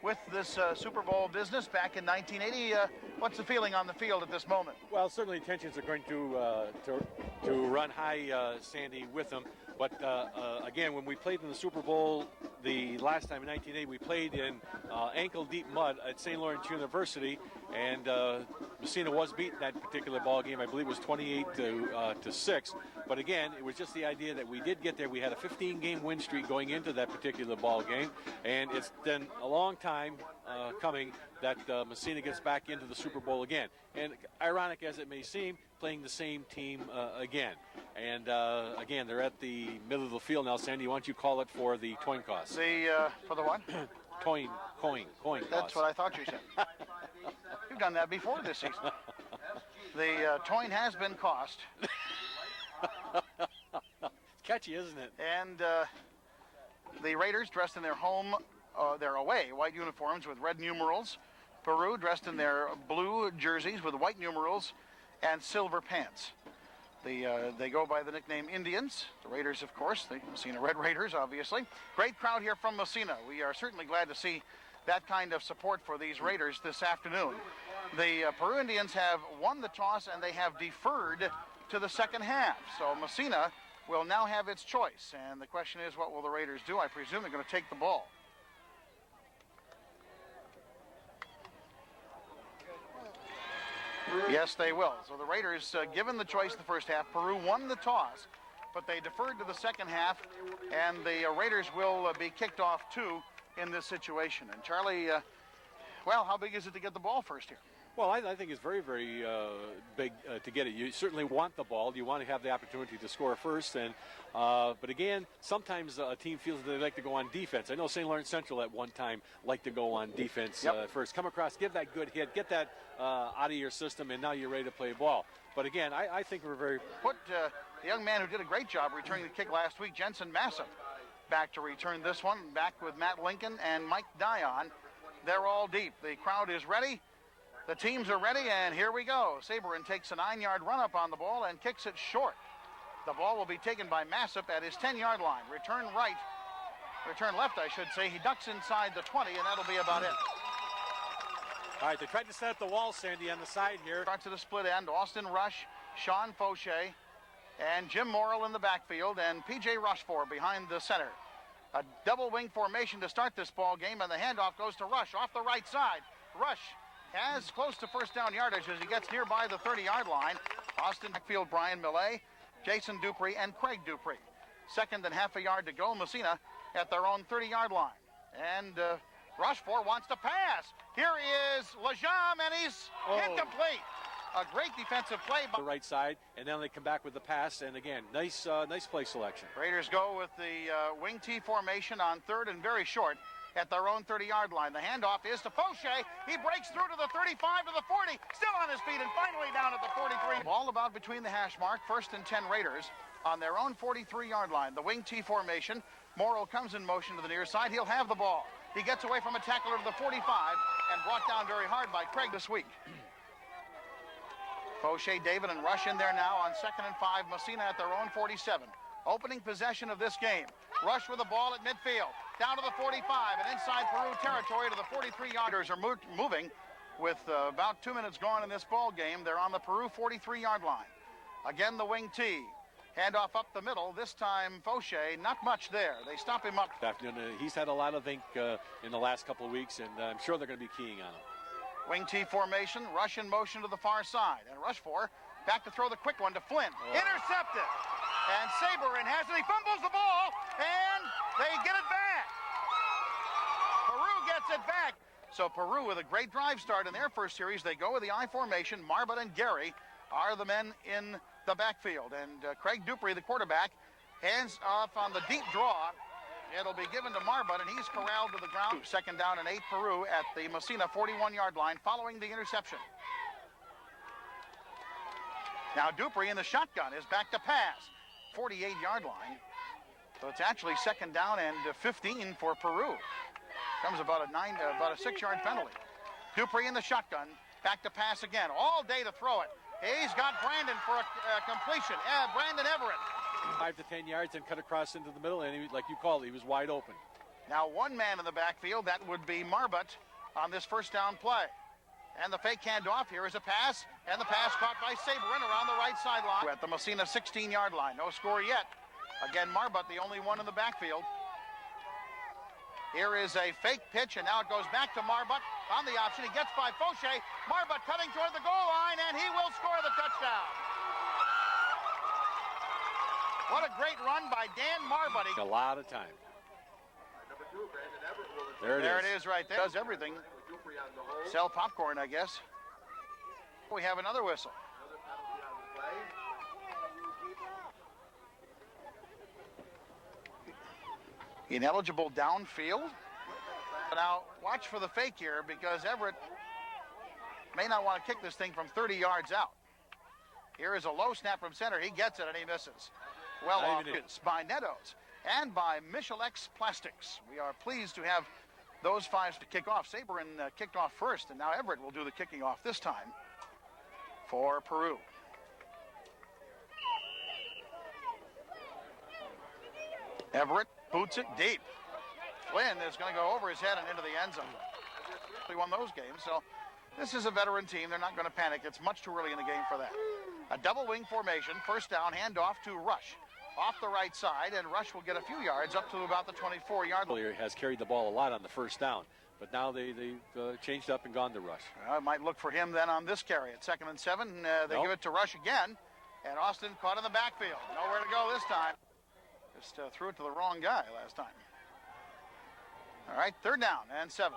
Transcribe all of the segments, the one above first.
with this Super Bowl business back in 1980. What's the feeling on the field at this moment? Well, certainly tensions are going to run high, Sandy, with them. But again, when we played in the Super Bowl the last time in 1980, we played in ankle-deep mud at St. Lawrence University, and Massena was beaten that particular ball game. I believe it was 28-6. But again, it was just the idea that we did get there. We had a 15-game win streak going into that particular ball game, and it's been a long time coming that Massena gets back into the Super Bowl again. And ironic as it may seem, playing the same team again. And again, they're at the middle of the field now. Sandy, why don't you call it for the coin toss? For the what? Coin toss. That's what I thought you said. You've done that before this season. The coin has been tossed. It's catchy, isn't it? And the Raiders, dressed in their away white uniforms with red numerals. Peru, dressed in their blue jerseys with white numerals and silver pants. They go by the nickname Indians. The Raiders, of course, the Massena Red Raiders, obviously. Great crowd here from Massena. We are certainly glad to see that kind of support for these Raiders this afternoon. The Peru Indians have won the toss and they have deferred to the second half. So Massena will now have its choice. And the question is, what will the Raiders do? I presume they're going to take the ball. Yes, they will. So the Raiders, given the choice the first half, Peru won the toss, but they deferred to the second half, and the Raiders will be kicked off too in this situation. And Charlie, well, how big is it to get the ball first here? Well, I think it's very, very big to get it. You certainly want the ball. You want to have the opportunity to score first. And but again, sometimes a team feels that they like to go on defense. I know St. Lawrence Central at one time liked to go on defense first. Come across, give that good hit, get that out of your system, and now you're ready to play ball. But again, I think we're very... Put the young man who did a great job returning the kick last week, Jensen Massena, back to return this one, back with Matt Lincoln and Mike Dion. They're all deep. The crowd is ready. The teams are ready, and here we go. Saberin takes a 9-yard run-up on the ball and kicks it short. The ball will be taken by Massip at his 10-yard line. Return left, I should say. He ducks inside the 20, and that'll be about it. All right, they tried to set up the wall, Sandy, on the side here. Starts at a split end. Austin Rush, Sean Fauché, and Jim Morrill in the backfield, and P.J. Rushford behind the center. A double wing formation to start this ball game, and the handoff goes to Rush off the right side. Rush has close to first down yardage as he gets nearby the 30-yard line. Austin backfield, Brian Millet, Jason Dupree, and Craig Dupree. Second and half a yard to go. Massena at their own 30-yard line. And Rushford wants to pass. Here is Lajam, and he's incomplete. A great defensive play. The right side, and then they come back with the pass. And again, nice play selection. Raiders go with the wing T formation on third and very short at their own 30-yard line. The handoff is to Fauché. He breaks through to the 35, to the 40, still on his feet, and finally down at the 43. Ball about between the hash mark, 1st and 10 Raiders on their own 43-yard line. The wing T formation. Morrill comes in motion to the near side. He'll have the ball. He gets away from a tackler to the 45 and brought down very hard by Craig this week. Fauché, David, and Rush in there now on 2nd and 5. Massena at their own 47. Opening possession of this game. Rush with the ball at midfield. Down to the 45 and inside Peru territory to the 43-yarders are moving with about 2 minutes gone in this ball game. They're on the Peru 43-yard line. Again, the wing T. Handoff up the middle. This time, Fauché, not much there. They stop him up. He's had a lot of ink in the last couple of weeks, and I'm sure they're going to be keying on him. Wing T formation. Rush in motion to the far side. And Rushford back to throw the quick one to Flynn. Intercepted. And Saberin has it. He fumbles the ball, and they get it back. Peru gets it back. So Peru with a great drive start in their first series. They go with the I formation. Marbut and Gary are the men in the backfield. And Craig Dupree, the quarterback, hands off on the deep draw. It'll be given to Marbut, and he's corralled to the ground. 2nd down and 8 Peru at the Massena 41-yard line following the interception. Now Dupree in the shotgun is back to pass. 48-yard line. So it's actually 2nd down and 15 for Peru. Comes about a 6-yard penalty. Dupree in the shotgun. Back to pass again. All day to throw it. He's got Brandon for a completion. Brandon Everett. 5 to 10 yards and cut across into the middle, and he, like you called it, he was wide open. Now one man in the backfield, that wowould be Marbut on this first down play. And the fake handoff, here is a pass, and the pass caught by Saberin around the right sideline at the Massena 16-yard line. No score yet. Again, Marbut, the only one in the backfield. Here is a fake pitch, and now it goes back to Marbut on the option. He gets by Fauché. Marbut cutting toward the goal line, and he will score the touchdown. What a great run by Dan Marbut. A lot of time. There it is right there. Does everything. Sell popcorn, I guess. We have another whistle. Ineligible downfield. Now, watch for the fake here because Everett may not want to kick this thing from 30 yards out. Here is a low snap from center. He gets it and he misses. Well off by Nettos and by Michelex Plastics. We are pleased to have those fives to kick off. Saberin kicked off first, and now Everett will do the kicking off this time for Peru. Everett boots it deep. Flynn is going to go over his head and into the end zone. He won those games, so this is a veteran team. They're not going to panic. It's much too early in the game for that. A double wing formation, first down, handoff to Rush. Off the right side, and Rush will get a few yards up to about the 24-yard line. Has carried the ball a lot on the first down, but now they've changed up and gone to Rush. I might look for him then on this carry. At 2nd and 7, they give it to Rush again, and Austin caught in the backfield. Nowhere to go this time. Just threw it to the wrong guy last time. All right, 3rd down and 7.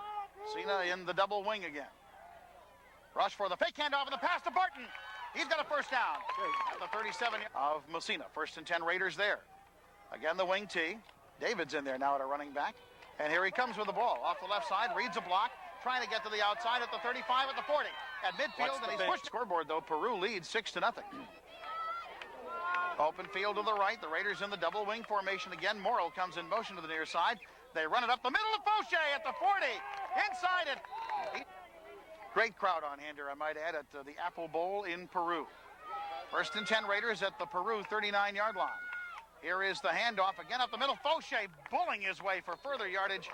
Cena in the double wing again. Rush for the fake handoff and the pass to Barton. He's got a first down at the 37 of Massena. 1st and 10 Raiders there. Again, the wing T. David's in there now at a running back. And here he comes with the ball. Off the left side, reads a block. Trying to get to the outside at the 35, at the 40. At midfield, and he's pushed. Scoreboard, though, Peru leads 6-0. Open field to the right. The Raiders in the double wing formation again. Morrill comes in motion to the near side. They run it up the middle of Fauché at the 40. Inside it. Great crowd on hand here, I might add, at the Apple Bowl in Peru. 1st and 10 Raiders at the Peru 39-yard line. Here is the handoff again up the middle. Fauché bulling his way for further yardage.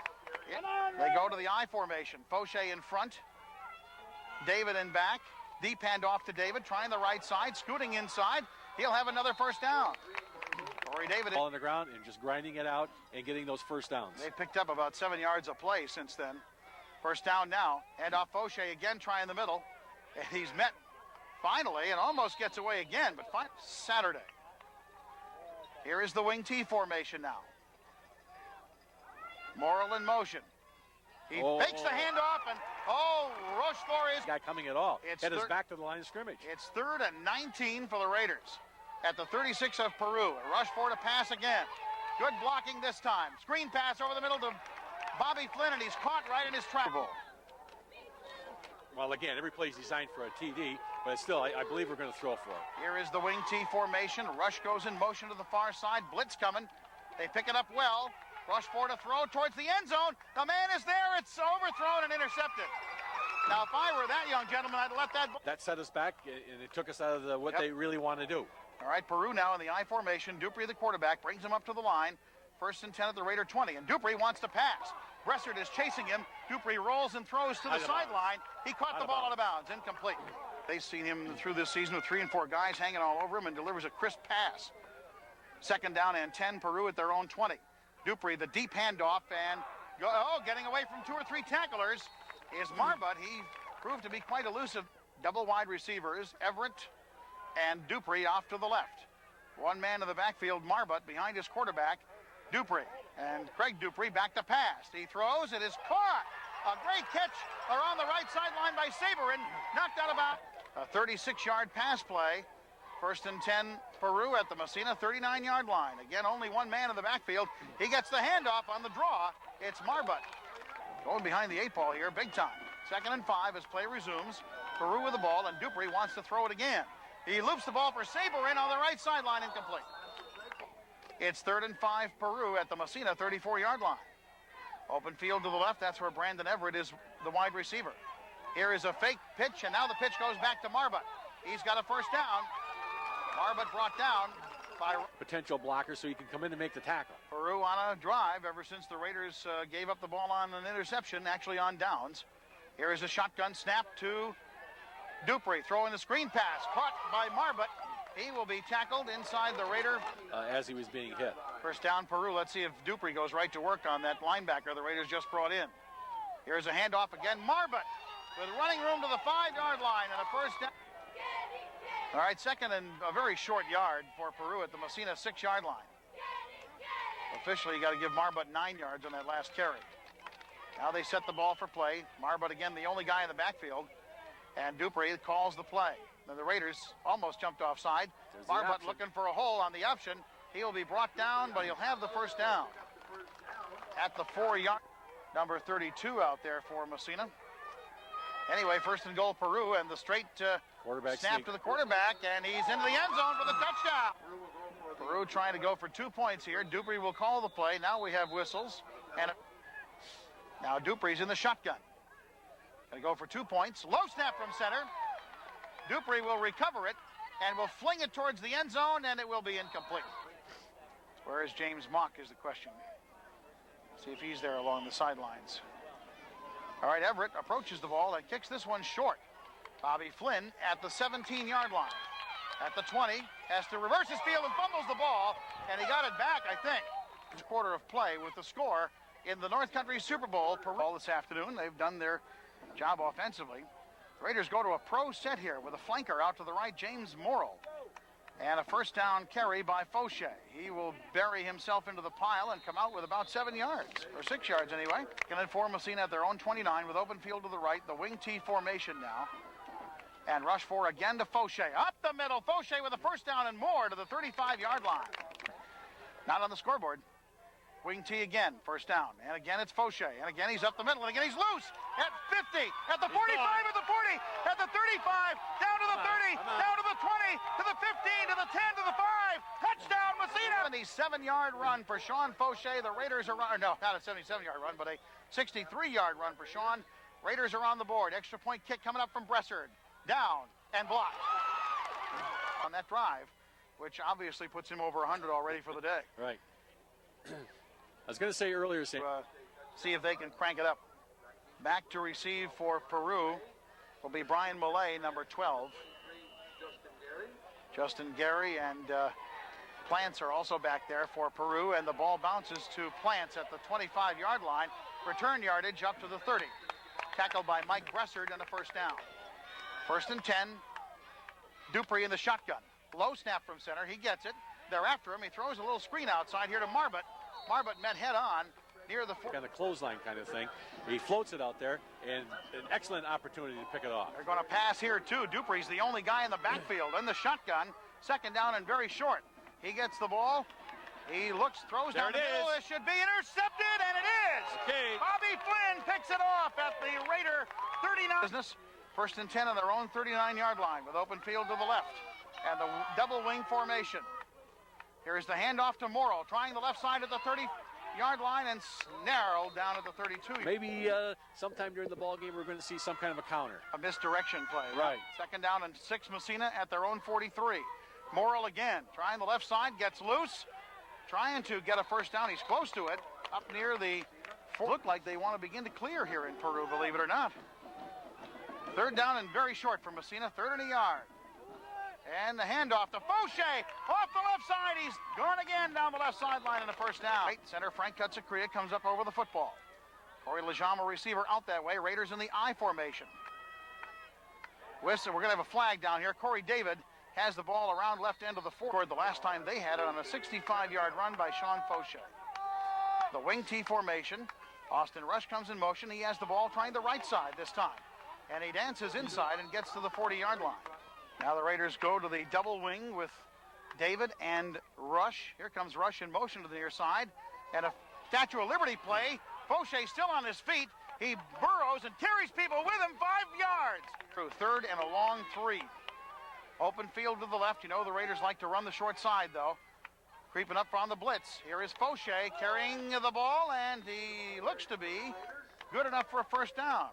They go to the I formation. Fauché in front. David in back. Deep handoff to David, trying the right side, scooting inside. He'll have another first down. Corey David. Ball on the ground and just grinding it out and getting those first downs. They picked up about 7 yards a play since then. First down now, and off Fauché again, trying the middle, and he's met finally and almost gets away again, but Saturday. Here is the wing T formation now. Morrill in motion. He fakes the handoff, and Rochefort is... Guy coming at all. Head is back to the line of scrimmage. It's 3rd and 19 for the Raiders at the 36 of Peru. And Rochefort to pass again. Good blocking this time. Screen pass over the middle to Bobby Flynn, and he's caught right in his trap. Well, again, every play is designed for a TD, but still, I believe we're going to throw for it. Here is the wing T formation. Rush goes in motion to the far side. Blitz coming. They pick it up well. Rochefort to throw towards the end zone. The man is there. It's overthrown and intercepted. Now, if I were that young gentleman, I'd let that... That set us back, and it took us out of what they really want to do. All right, Peru now in the I formation. Dupree, the quarterback, brings him up to the line. 1st and 10 at the Raider 20, and Dupree wants to pass. Bressert is chasing him. Dupree rolls and throws to the sideline. He caught the ball out of bounds. Incomplete. They've seen him through this season with 3 and 4 guys hanging all over him, and delivers a crisp pass. 2nd down and 10, Peru at their own 20. Dupree, the deep handoff, and getting away from 2 or 3 tacklers is Marbut. He proved to be quite elusive. Double wide receivers, Everett and Dupree off to the left. One man in the backfield, Marbut behind his quarterback, Dupree. And Craig Dupree back to pass. He throws. It is caught. A great catch around the right sideline by Saberin. Knocked out about a 36-yard pass play. 1st and 10, Peru at the Massena 39-yard line. Again, only one man in the backfield. He gets the handoff on the draw. It's Marbut. Going behind the 8 ball here, big time. 2nd and 5 as play resumes. Peru with the ball, and Dupree wants to throw it again. He loops the ball for Saberin on the right sideline, incomplete. It's 3rd and 5, Peru at the Massena 34-yard line. Open field to the left. That's where Brandon Everett is the wide receiver. Here is a fake pitch, and now the pitch goes back to Marbut. He's got a first down. Marbut brought down by potential blocker so he can come in and make the tackle. Peru on a drive ever since the Raiders gave up the ball on an interception, actually on downs. Here is a shotgun snap to Dupree, throwing the screen pass, caught by Marbut. He will be tackled inside the Raider. As he was being hit. First down, Peru. Let's see if Dupree goes right to work on that linebacker the Raiders just brought in. Here's a handoff again. Marbut with running room to the 5-yard line and a first down. All right, second and a very short yard for Peru at the Massena 6-yard line. Officially, you got to give Marbut 9 yards on that last carry. Now they set the ball for play. Marbut again, the only guy in the backfield. And Dupree calls the play. Now the Raiders almost jumped offside. Marbut looking for a hole on the option. He'll be brought down, but he'll have the first down. At the 4-yard, number 32 out there for Massena. Anyway, first and goal, Peru, and the straight snap to the quarterback, and he's into the end zone for the touchdown. Peru trying to go for 2 points here. Dupree will call the play. Now we have whistles. And now Dupree's in the shotgun. Going to go for 2 points. Low snap from center. Dupree will recover it and will fling it towards the end zone, and it will be incomplete. Where is James Mock is the question. See if he's there along the sidelines. All right, Everett approaches the ball and kicks this one short. Bobby Flynn at the 17-yard line. At the 20, has to reverse his field and fumbles the ball, and he got it back, I think. Quarter of play with the score in the North Country Super Bowl. Peru this afternoon, they've done their job offensively. The Raiders go to a pro set here with a flanker out to the right, James Morrill. And a first down carry by Fauché. He will bury himself into the pile and come out with about 7 yards, or 6 yards anyway. And for Massena at their own 29 with open field to the right, the wing T formation now. And rush for again to Fauché. Up the middle, Fauché with a first down and more to the 35-yard line. Not on the scoreboard. Wing T again, first down. And again it's Fauché. And again he's up the middle. And again he's loose at 50, at the 45, at the 40, at the 35, down to the 30, down to the 20, to the 15, to the 10, to the 5. Touchdown, Massena. 77-yard run for Sean Fauché. The Raiders are no, not a 77-yard run, but a 63-yard run for Sean. Raiders are on the board. Extra point kick coming up from Bressard. Down and blocked on that drive, which obviously puts him over 100 already for the day. Right. I was going to say earlier, see if they can crank it up. Back to receive for Peru will be Brian Millay, number 12. Justin Gary and Plants are also back there for Peru, and the ball bounces to Plants at the 25-yard line. Return yardage up to the 30. Tackled by Mike Bressard and a first down. First and 10. Dupree in the shotgun. Low snap from center. He gets it. They're after him. He throws a little screen outside here to Marbut. Marbut met head on near the kind of clothesline kind of thing. He floats it out there, and an excellent opportunity to pick it off. They're going to pass here too. Dupree's the only guy in the backfield in the shotgun. Second down and very short. He gets the ball. He looks, throws down the middle. It should be intercepted, and it is. Okay. Bobby Flynn picks it off at the Raider 39. Business. First and 10 on their own 39-yard line with open field to the left and the double wing formation. Here's the handoff to Morrill, trying the left side at the 30-yard line and narrowed down at the 32. Maybe sometime during the ball game we're going to see some kind of a counter. A misdirection play. Right. Second down and 6, Massena at their own 43. Morrill again, trying the left side, gets loose, trying to get a first down. He's close to it, up near the... Look like they want to begin to clear here in Peru, believe it or not. Third down and very short for Massena, third and a yard. And the handoff to Fauché off the left side. He's gone again down the left sideline and a first down. Right center, Frank Cutzakria comes up over the football. Corey Lejama, receiver, out that way. Raiders in the I formation. We're going to have a flag down here. Corey David has the ball around left end of the four. The last time they had it on a 65-yard run by Sean Fauché. The wing T formation. Austin Rush comes in motion. He has the ball trying the right side this time. And he dances inside and gets to the 40-yard line. Now the Raiders go to the double wing with David and Rush. Here comes Rush in motion to the near side. And a Statue of Liberty play. Fauché still on his feet. He burrows and carries people with him 5 yards. Through third and a long 3. Open field to the left. You know the Raiders like to run the short side, though. Creeping up on the blitz. Here is Fauché carrying the ball, and he looks to be good enough for a first down.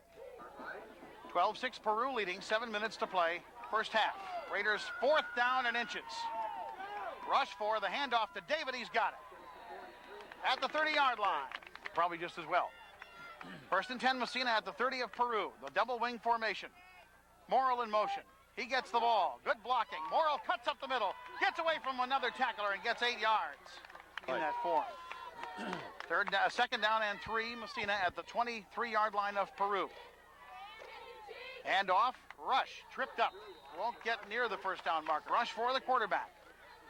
12-6 Peru leading, 7 minutes to play, first half. Raiders 4th down and inches. Rush for the handoff to David. He's got it. At the 30-yard line. Probably just as well. First and 10, Massena at the 30 of Peru. The double wing formation. Morrill in motion. He gets the ball. Good blocking. Morrill cuts up the middle. Gets away from another tackler and gets 8 yards in that form. Second down and 3, Massena at the 23-yard line of Peru. Handoff. Rush. Tripped up. Won't get near the first down marker. Rush for the quarterback.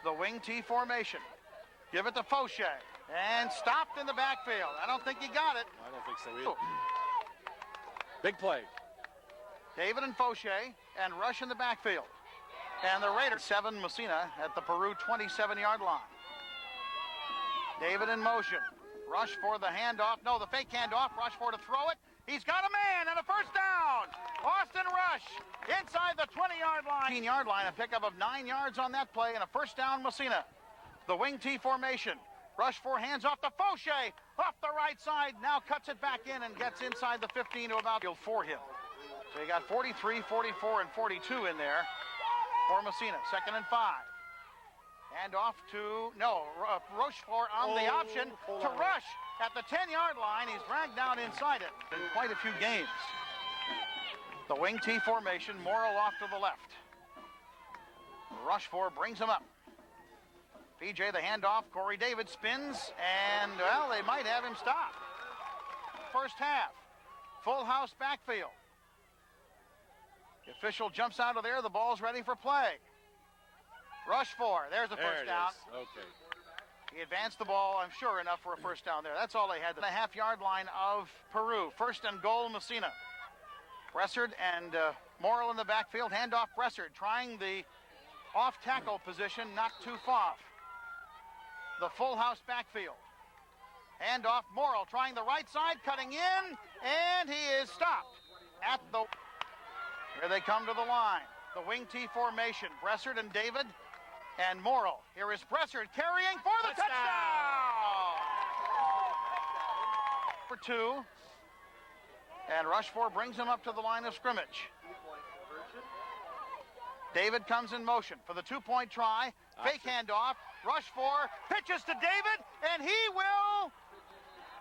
The wing T formation. Give it to Fauché. And stopped in the backfield. I don't think he got it. I don't think so either. Big play. David and Fauché and Rush in the backfield. And the Raiders 7, Massena at the Peru 27-yard line. David in motion. Rush for the handoff. No, the fake handoff. Rush for to throw it. He's got a man and a first down. Austin Rush inside the 20-yard line. 15-yard line, a pickup of 9 yards on that play and a first down, Massena. The wing T formation. Rush for hands off to Fauché. Off the right side. Now cuts it back in and gets inside the 15 to about for him. So you got 43, 44, and 42 in there for Massena. Second and 5. And off to, Rochefort on the option to Rush at the 10-yard line. He's dragged down inside it in quite a few games. The wing T formation, Morrill off to the left. Rochefort brings him up. PJ the handoff, Corey David spins, and, well, they might have him stop. First half, full house backfield. The official jumps out of there, the ball's ready for play. Rochefort, there's the first down. Okay. He advanced the ball, I'm sure, enough for a first down there. That's all they had. The half-yard line of Peru. First and goal, Massena. Bressard and Morrill in the backfield. Handoff Bressard, trying the off-tackle position, not too far. The full house backfield. Handoff Morrill, trying the right side, cutting in, and he is stopped at the... Here they come to the line. The wing T formation. Bressard and David and Morrill. Here is Bressard carrying for the touchdown! For 2. And Rochefort brings him up to the line of scrimmage. David comes in motion for the 2-point try. Fake handoff. Rochefort pitches to David, and he will...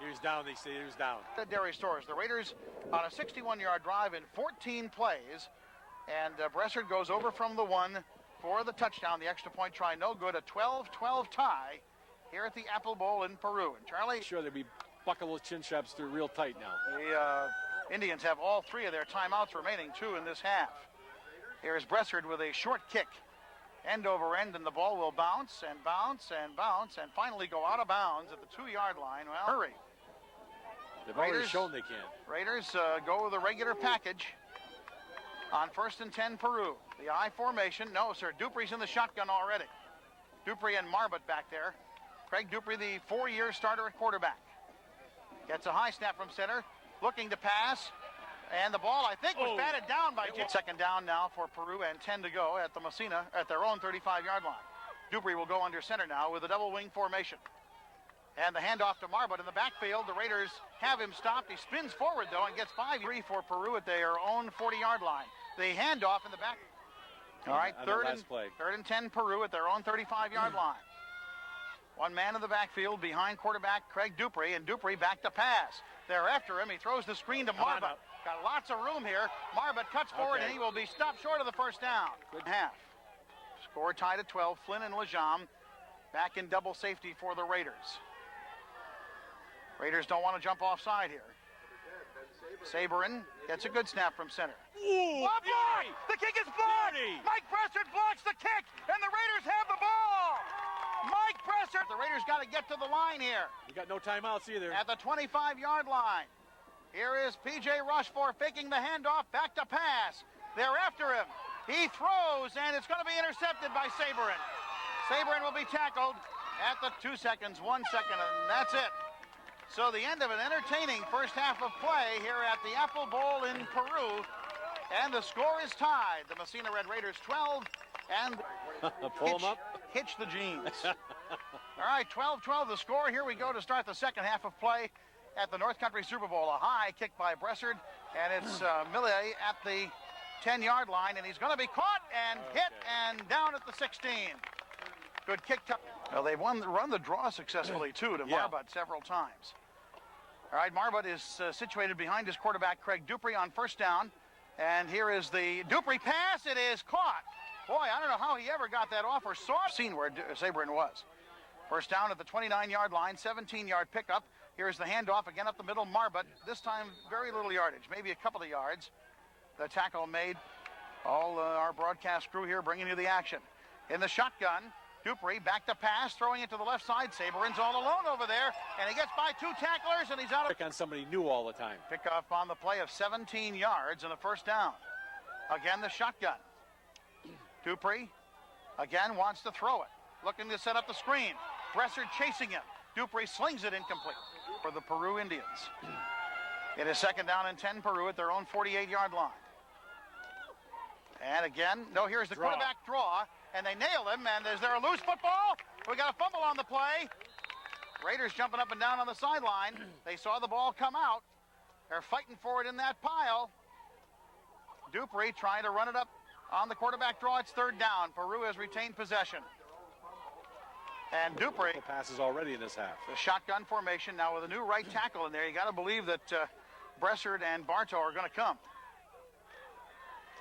He was down, they say he was down. The Dairy Stores. The Raiders on a 61-yard drive in 14 plays. And Bressard goes over from the 1 for the touchdown. The extra point try, no good. A 12-12 tie here at the Apple Bowl in Peru. And Charlie... Sure, they'll be buckle those chin straps through real tight now. The Indians have all 3 of their timeouts remaining, 2 in this half. Here's Bressard with a short kick. End over end, and the ball will bounce and bounce and bounce and finally go out of bounds at the 2-yard line. Well, hurry. They've already shown they can. Raiders go with the regular package on first and 10 Peru. The I formation. No, sir. Dupree's in the shotgun already. Dupree and Marbut back there. Craig Dupree, the 4-year starter at quarterback. Gets a high snap from center. Looking to pass. And the ball, I think, was batted down by Jim. Second down now for Peru and 10 to go at the Massena at their own 35-yard line. Dupree will go under center now with a double wing formation. And the handoff to Marbut in the backfield. The Raiders have him stopped. He spins forward, though, and gets 5-3 for Peru at their own 40-yard line. The handoff in the back. All right, third and 10 Peru at their own 35-yard line. One man in the backfield behind quarterback Craig Dupree, and Dupree back to pass. They're after him. He throws the screen to Marbut. Got lots of room here. Marbut cuts forward, and he will be stopped short of the first down. Good half. Score tied at 12. Flynn and Lejam back in double safety for the Raiders. Raiders don't want to jump offside here. Saberin gets a good snap from center. Blocked! The kick is blocked! Mike Bressard blocks the kick, and the Raiders have the ball! Mike Bressard! The Raiders got to get to the line here. We got no timeouts either. At the 25-yard line. Here is P.J. Rochefort faking the handoff, back to pass. They're after him. He throws, and it's going to be intercepted by Saberin. Saberin will be tackled at the 2 seconds, 1 second, and that's it. So the end of an entertaining first half of play here at the Apple Bowl in Peru. And the score is tied. The Massena Red Raiders 12 and pull them up. Hitch the jeans. All right, 12-12 the score. Here we go to start the second half of play at the North Country Super Bowl. A high kick by Bressard, and it's Millet at the 10-yard line, and he's going to be caught and hit and down at the 16. Good kick. Well, they've run the draw successfully, too, to Marbut several times. All right, Marbut is situated behind his quarterback, Craig Dupree, on first down. And here is the Dupree pass. It is caught. Boy, I don't know how he ever got that off or saw it. Seen where Sabrin was. First down at the 29-yard line, 17-yard pickup. Here's the handoff again up the middle. Marbut, this time very little yardage, maybe a couple of yards. The tackle made. All our broadcast crew here bringing you the action. In the shotgun, Dupree back to pass, throwing it to the left side. Sabrin's all alone over there, and he gets by two tacklers, and he's out of... Pick on somebody new all the time. Pick up on the play of 17 yards and a first down. Again, the shotgun. Dupree, again, wants to throw it. Looking to set up the screen. Bressard chasing him. Dupree slings it incomplete for the Peru Indians. It is second down and 10, Peru at their own 48-yard line. And again, no, here's the quarterback draw, and they nail him, and is there a loose football? We got a fumble on the play. Raiders jumping up and down on the sideline. They saw the ball come out. They're fighting for it in that pile. Dupree trying to run it up on the quarterback draw. It's third down. Peru has retained possession. And Dupree. The passes already in this half. The shotgun formation now with a new right tackle in there. You got to believe that Bressard and Bartow are going to come.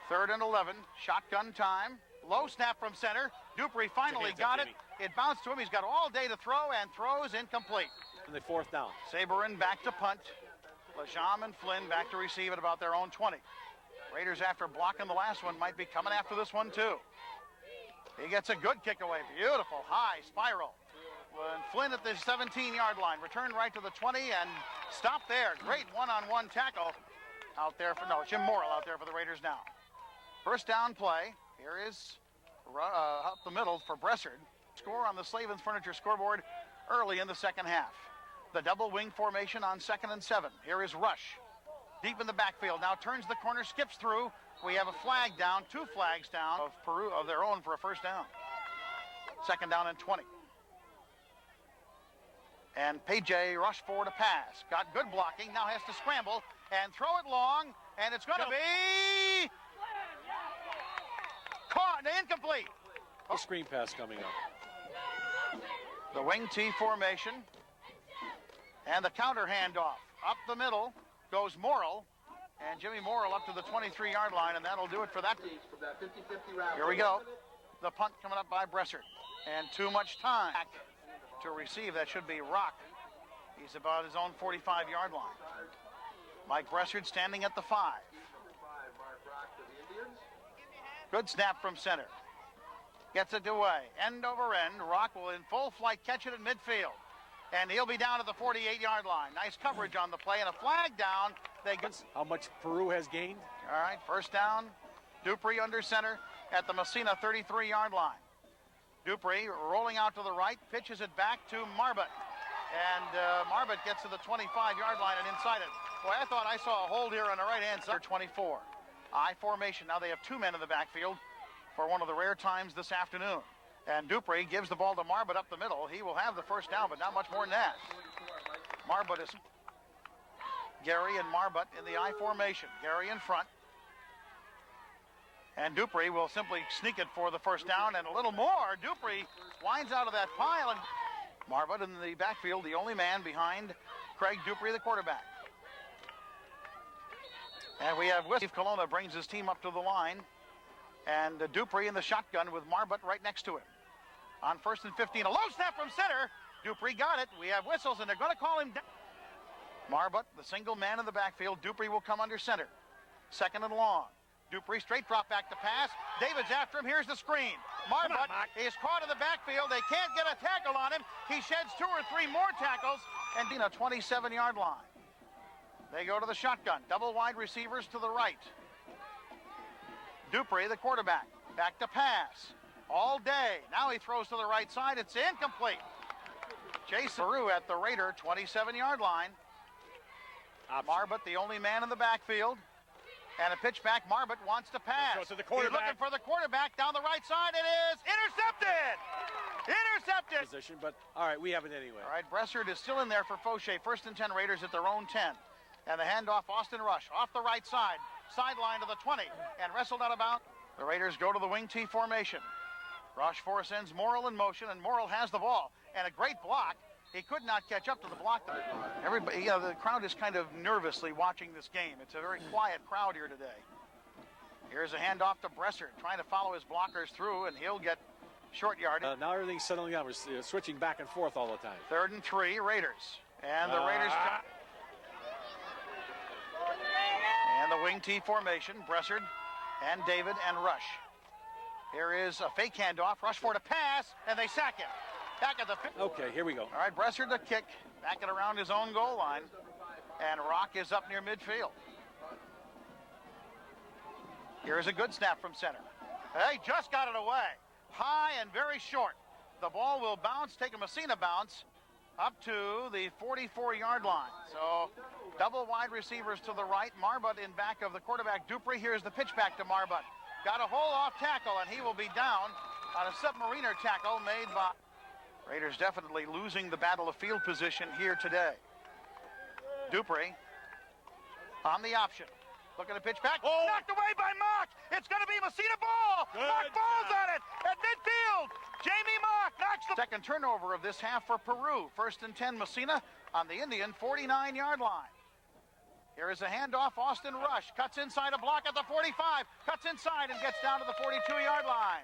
Third and 11, shotgun time. Low snap from center. Dupree finally got it. It bounced to him. He's got all day to throw and throws incomplete. And the fourth down. Sabrin back to punt. Lajam and Flynn back to receive at about their own 20. Raiders, after blocking the last one, might be coming after this one too. He gets a good kick away. Beautiful high spiral. And Flynn at the 17-yard line. Return right to the 20 and stop there. Great one-on-one tackle out there for Jim Morrill out there for the Raiders now. First down play. Here is up the middle for Bressard. Score on the Slavens Furniture scoreboard early in the second half. The double wing formation on 2nd and 7. Here is Rush. Deep in the backfield. Now turns the corner, skips through. We have a flag down, two flags down of Peru of their own for a first down. Second down and 20. And PJ rushed forward to pass. Got good blocking. Now has to scramble and throw it long. And it's going to be caught, incomplete. A screen pass coming up. The wing T formation. And the counter handoff. Up the middle goes Morrill. And Jimmy Morrill up to the 23-yard line, and that'll do it for that. Here we go. The punt coming up by Bressard. And too much time to receive. That should be Rock. He's about his own 45-yard line. Mike Bressard standing at the 5. Good snap from center. Gets it away. End over end. Rock will in full flight catch it in midfield. And he'll be down at the 48-yard line. Nice coverage on the play and a flag down. They get how much Peru has gained. All right, first down. Dupree under center at the Massena 33-yard line. Dupree rolling out to the right, pitches it back to Marbut. And Marbut gets to the 25-yard line and inside it. Boy, I thought I saw a hold here on the right-hand side. 24. I formation. Now they have two men in the backfield for one of the rare times this afternoon. And Dupree gives the ball to Marbut up the middle. He will have the first down, but not much more than that. Marbut is Gary and Marbut in the I formation. Gary in front. And Dupree will simply sneak it for the first down and a little more. Dupree winds out of that pile, and Marbut in the backfield, the only man behind Craig Dupree, the quarterback. And we have Steve Colonna brings his team up to the line. And Dupree in the shotgun with Marbut right next to him. On 1st and 15, a low snap from center. Dupree got it. We have whistles, and they're going to call him down. Marbut, the single man in the backfield. Dupree will come under center. Second and long. Dupree straight drop back to pass. David's after him. Here's the screen. Marbut is caught in the backfield. They can't get a tackle on him. He sheds 2 or 3 more tackles and a 27-yard line. They go to the shotgun. Double wide receivers to the right. Dupree, the quarterback, back to pass. All day. Now he throws to the right side. It's incomplete. Jason Peru at the Raider 27-yard line. Marbut, the only man in the backfield. And a pitch back. Marbut wants to pass. To the quarterback. He's looking for the quarterback down the right side. It is intercepted. Intercepted. Position, but all right, we have it anyway. All right, Bressard is still in there for Fauché. 1st and 10 Raiders at their own 10. And the handoff, Austin Rush off the right side. Sideline to the 20 and wrestled out of bounds. The Raiders go to the wing T formation. Rochefort sends Morrill in motion, and Morrill has the ball. And a great block. He could not catch up to the block. Everybody, the crowd is kind of nervously watching this game. It's a very quiet crowd here today. Here's a handoff to Bressert, trying to follow his blockers through, and he'll get short yardage. Now everything's settling down. We're switching back and forth all the time. 3rd and 3, Raiders. And the Raiders... And the wing T formation, Bressert and David and Rush. Here is a fake handoff, Rushford to pass, and they sack him. Back at the... Okay, here we go. All right, Bressert to kick, back it around his own goal line. And Rock is up near midfield. Here's a good snap from center. They just got it away. High and very short. The ball will bounce, take a Massena bounce, up to the 44-yard line. So double wide receivers to the right. Marbut in back of the quarterback, Dupree. Here's the pitch back to Marbut. Got a hole off tackle, and he will be down on a submariner tackle made by... Raiders definitely losing the battle of field position here today. Dupree on the option. Looking to pitch back. Oh. Knocked away by Mock. It's going to be Massena ball. Good Mock falls on it at midfield. Jamie Mock knocks the... Second turnover of this half for Peru. 1st and 10, Massena on the Indian 49-yard line. Here is a handoff. Austin Rush cuts inside a block at the 45. Cuts inside and gets down to the 42-yard line.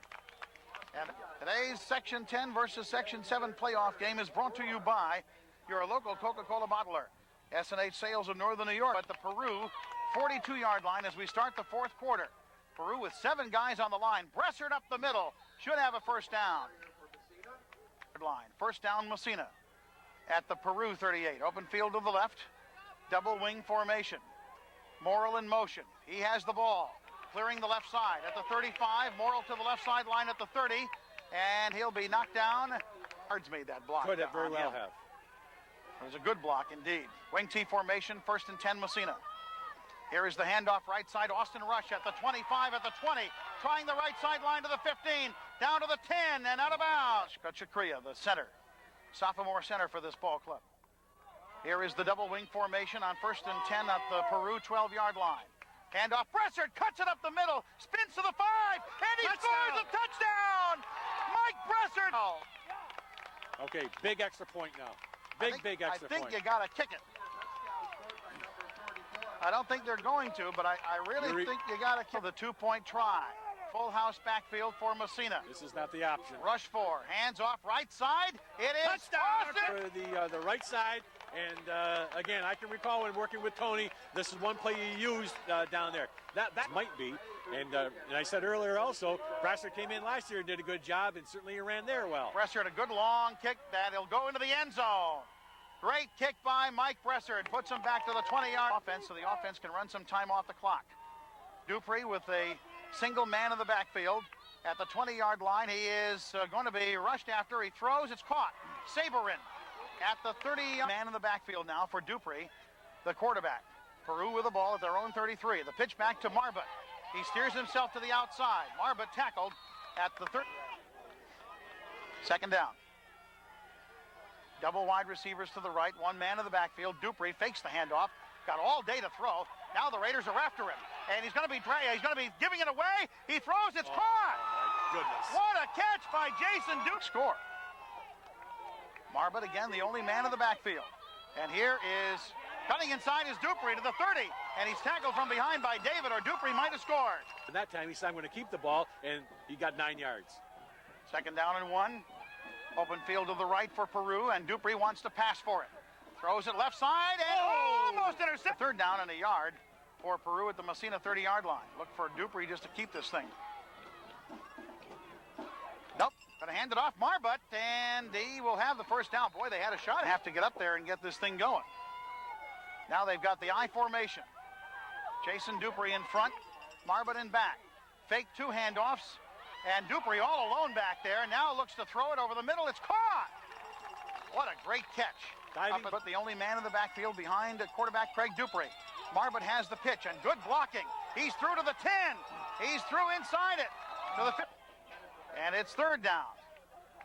And today's Section 10 versus Section 7 playoff game is brought to you by your local Coca-Cola bottler. S&H Sales of Northern New York at the Peru 42-yard line as we start the 4th quarter. Peru with 7 guys on the line. Bressert up the middle. Should have a first down. Line. First down, Massena at the Peru 38. Open field to the left. Double wing formation. Morrill in motion. He has the ball. Clearing the left side at the 35. Morrill to the left sideline at the 30. And he'll be knocked down. Cards made that block. Could have very well have. It was a good block indeed. Wing T formation, 1st and 10, Massena. Here is the handoff right side. Austin Rush at the 25, at the 20. Trying the right sideline to the 15. Down to the 10 and out of bounds. Kachakria, the center. Sophomore center for this ball club. Here is the double wing formation on 1st and 10 at the Peru 12-yard line. Handoff. Bressert cuts it up the middle. Spins to the 5. And he scores a touchdown. Mike Bressert. Oh. Okay, big extra point now. Big extra point. I think you got to kick it. I don't think they're going to, but I really think you got to kill the 2-point try. Full house backfield for Massena. This is not the option. Rush 4, hands off right side. It is touchdown for the right side. And again, I can recall when working with Tony, this is one play you used down there. That might be. And I said earlier also, Bressert came in last year and did a good job, and certainly he ran there well. Bressert, a good long kick that he'll go into the end zone. Great kick by Mike Bressert. Puts him back to the 20-yard offense, so the offense can run some time off the clock. Dupree with a single man in the backfield at the 20-yard line. He is going to be rushed after. He throws. It's caught. Saberin at the 30 man in the backfield now for Dupree, the quarterback. Peru with the ball at their own 33. The pitch back to Marbut. He steers himself to the outside. Marbut tackled at the 30. Second down. Double wide receivers to the right. One man in the backfield. Dupree fakes the handoff. Got all day to throw. Now the Raiders are after him. And he's going to be giving it away. He throws. It's caught. My goodness. What a catch by Jason Duke. Score. Marbut again, the only man in the backfield. And here is cutting inside is Dupree to the 30. And he's tackled from behind by David, or Dupree might have scored. And that time he said, I'm going to keep the ball, and he got 9 yards. Second down and 1. Open field to the right for Peru, and Dupree wants to pass for it. Throws it left side, and almost intercepted. Third down and a yard for Peru at the Massena 30-yard line. Look for Dupree just to keep this thing. Nope, gonna hand it off Marbut, and he will have the first down. Boy, they had a shot. Have to get up there and get this thing going. Now they've got the I formation. Jason Dupree in front, Marbut in back. Fake 2 handoffs. And Dupree all alone back there. Now looks to throw it over the middle. It's caught. What a great catch. But the only man in the backfield behind quarterback Craig Dupree. Marbut has the pitch and good blocking. He's through to the 10. He's through inside it to the 50. And it's third down.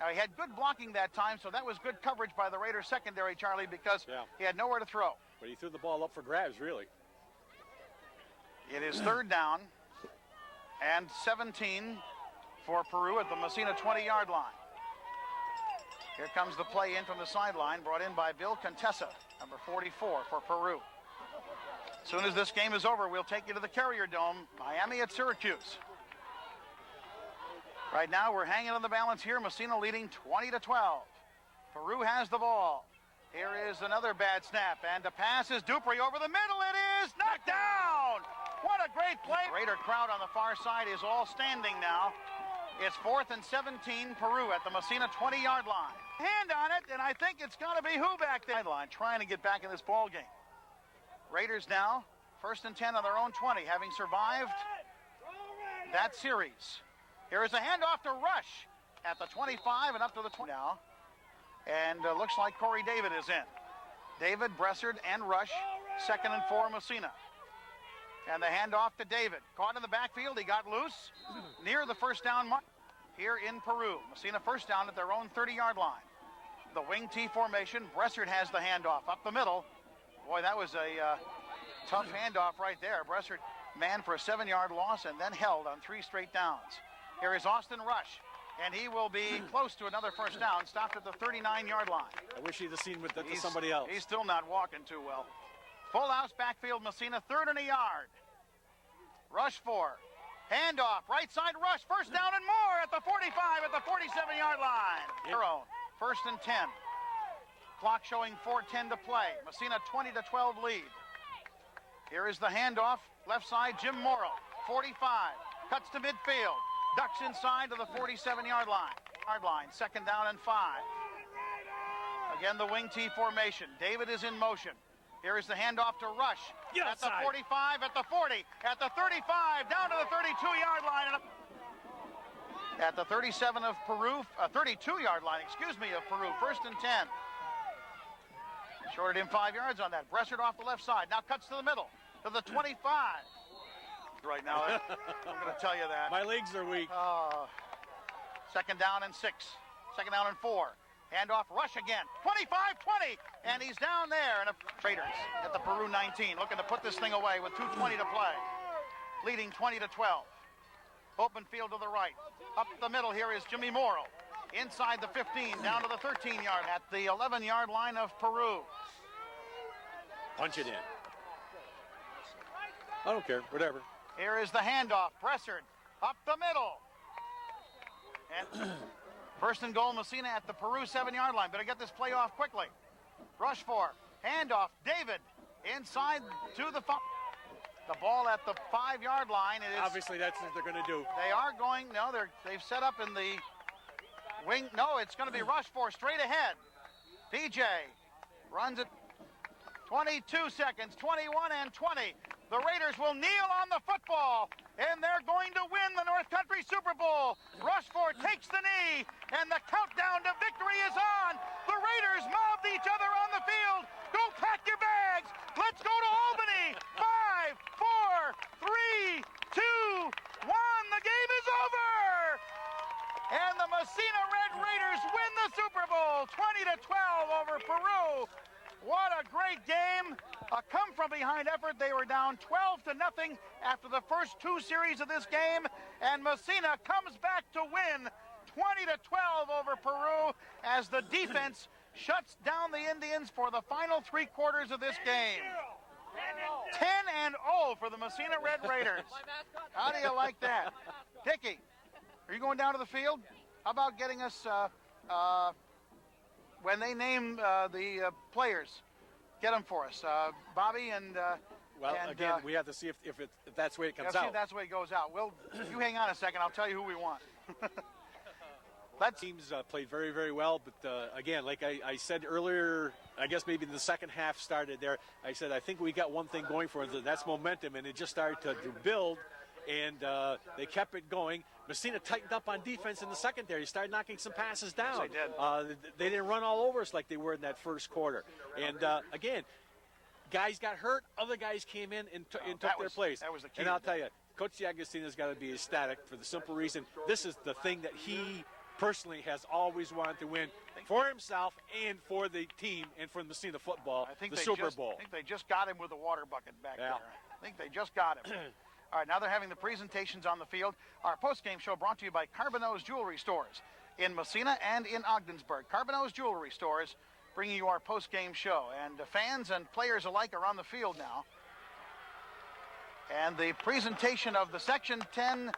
Now he had good blocking that time, so that was good coverage by the Raiders secondary, Charlie, because he had nowhere to throw. But he threw the ball up for grabs, really. It is third down and 17 for Peru at the Massena 20-yard line. Here comes the play in from the sideline, brought in by Bill Contessa, number 44 for Peru. As soon as this game is over, we'll take you to the Carrier Dome, Miami at Syracuse. Right now, we're hanging on the balance here. Massena leading 20-12. Peru has the ball. Here is another bad snap, and the pass is Dupree over the middle. It is knocked down. What a great play. Raider crowd on the far side is all standing now. It's 4th and 17, Peru at the Massena 20-yard line. Hand on it, and I think it's got to be who back there? Line trying to get back in this ball game. Raiders now 1st and 10 on their own 20, having survived that series. Here is a handoff to Rush at the 25 and up to the 20 now. And looks like Corey David is in. David, Bressard, and Rush, 2nd and 4, Massena. And the handoff to David. Caught in the backfield, he got loose near the first down mark here in Peru. Massena first down at their own 30-yard line. The wing T formation. Bressard has the handoff up the middle. Boy, that was a tough handoff right there. Bressard man for a 7-yard loss and then held on 3 straight downs. Here is Austin Rush, and he will be close to another first down, stopped at the 39-yard line. I wish he'd have seen with that to somebody else. He's still not walking too well. Full house backfield, Massena, 3rd and a yard. Rush 4. Handoff, right side Rush, first down and more at the 45, at the 47-yard line. Their own, 1st and 10. Clock showing 4:10 to play. Massena 20-12 lead. Here is the handoff, left side, Jim Morrill, 45, cuts to midfield, ducks inside to the 47-yard line. 2nd down and 5. Again, the wing T formation. David is in motion. Here is the handoff to Rush. At the 45, at the 40, at the 35, down to the 32-yard line. At the 37 of Peru, 32-yard line, of Peru, 1st and 10. Shorted him 5 yards on that. Bressard off the left side. Now cuts to the middle, to the 25. Right now, I'm going to tell you that. My legs are weak. 2nd down and 6. 2nd down and 4. Handoff, Rush again. 25-20, and he's down there. And Traders at the Peru 19, looking to put this thing away with 2:20 to play. Leading 20-12. Open field to the right. Up the middle here is Jimmy Morrill. Inside the 15, down to the 13-yard, at the 11-yard line of Peru. Punch it in. I don't care, whatever. Here is the handoff, Bressard, up the middle. And 1st and goal, Massena at the Peru 7-yard line. Better get this play off quickly. Rush 4, handoff, David, inside to the ball at the 5-yard line. It is, obviously, that's what they're going to do. They are going, no, they've set up in the wing. No, it's going to be Rush 4 straight ahead. PJ runs it 22 seconds, 21 and 20. The Raiders will kneel on the football, and they're going to win the North Country Super Bowl. Rushford takes the knee, and the countdown to victory is on. The Raiders mobbed each other on the field. Go pack your bags. Let's go to Albany. 5, 4, 3, 2, 1. The game is over. And the Massena Red Raiders win the Super Bowl, 20-12 over Peru. What a great game. A come-from-behind effort. They were down 12-0 after the first 2 series of this game, and Massena comes back to win 20-12 over Peru as the defense shuts down the Indians for the final 3 quarters of this game. 10-0 for the Massena Red Raiders. How do you like that? Dickie, are you going down to the field? How about getting us, when they name the players, get them for us. Bobby and... again, we have to see if that's the way it comes see out. if that's the way it goes out. You hang on a second. I'll tell you who we want. Teams played very, very well, but again, like I said earlier, I guess maybe the second half started there. I said I think we got one thing going for us, and that's momentum, and it just started to build, and they kept it going. Massena tightened up on defense in the secondary, started knocking some passes down. Yes, they did. They didn't run all over us like they were in that first quarter. And again, guys got hurt, other guys came in and took their place. That was the key. And I'll tell you, Coach D'Agostino's got to be ecstatic for the simple reason this is the thing that he personally has always wanted to win for himself and for the team and for Massena football, the Super Bowl. I think they just got him with a water bucket back there. I think they just got him. All right, now they're having the presentations on the field. Our post-game show brought to you by Carbonneau's Jewelry Stores in Massena and in Ogdensburg. Carbonneau's Jewelry Stores bringing you our post-game show. And fans and players alike are on the field now. And the presentation of the Section 10-7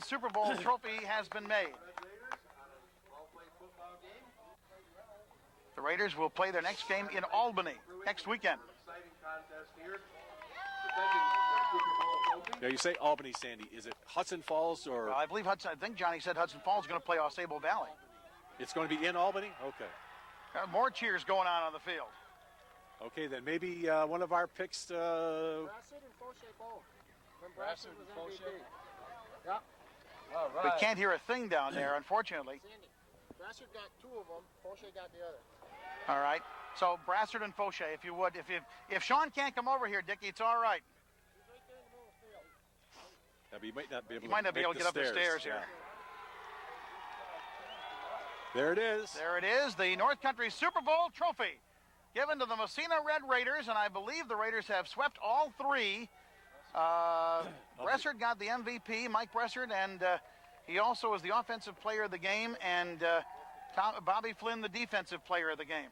Super Bowl trophy has been made. The Raiders will play their next game in Albany next weekend. Now you say Albany, Sandy. Is it Hudson Falls or? I believe Hudson. I think Johnny said Hudson Falls is going to play Osable Valley. It's going to be in Albany? Okay. More cheers going on the field. Okay, then maybe one of our picks. Brassard and Fauché both. When Brassard was MVP. Yeah. All right. We can't hear a thing down there, unfortunately. Sandy, Brassard got 2 of them. Fauché got the other. All right. So Brassard and Fauché, if you would, if Sean can't come over here, Dickie, it's all right. He's right there in the middle of the field. Now, he might not be able. He might not be able to get up the stairs here. Yeah. There it is. There it is, the North Country Super Bowl trophy given to the Massena Red Raiders, and I believe the Raiders have swept all 3. Brassard got the MVP, Mike Brassard, and he also was the offensive player of the game, and Bobby Flynn the defensive player of the game.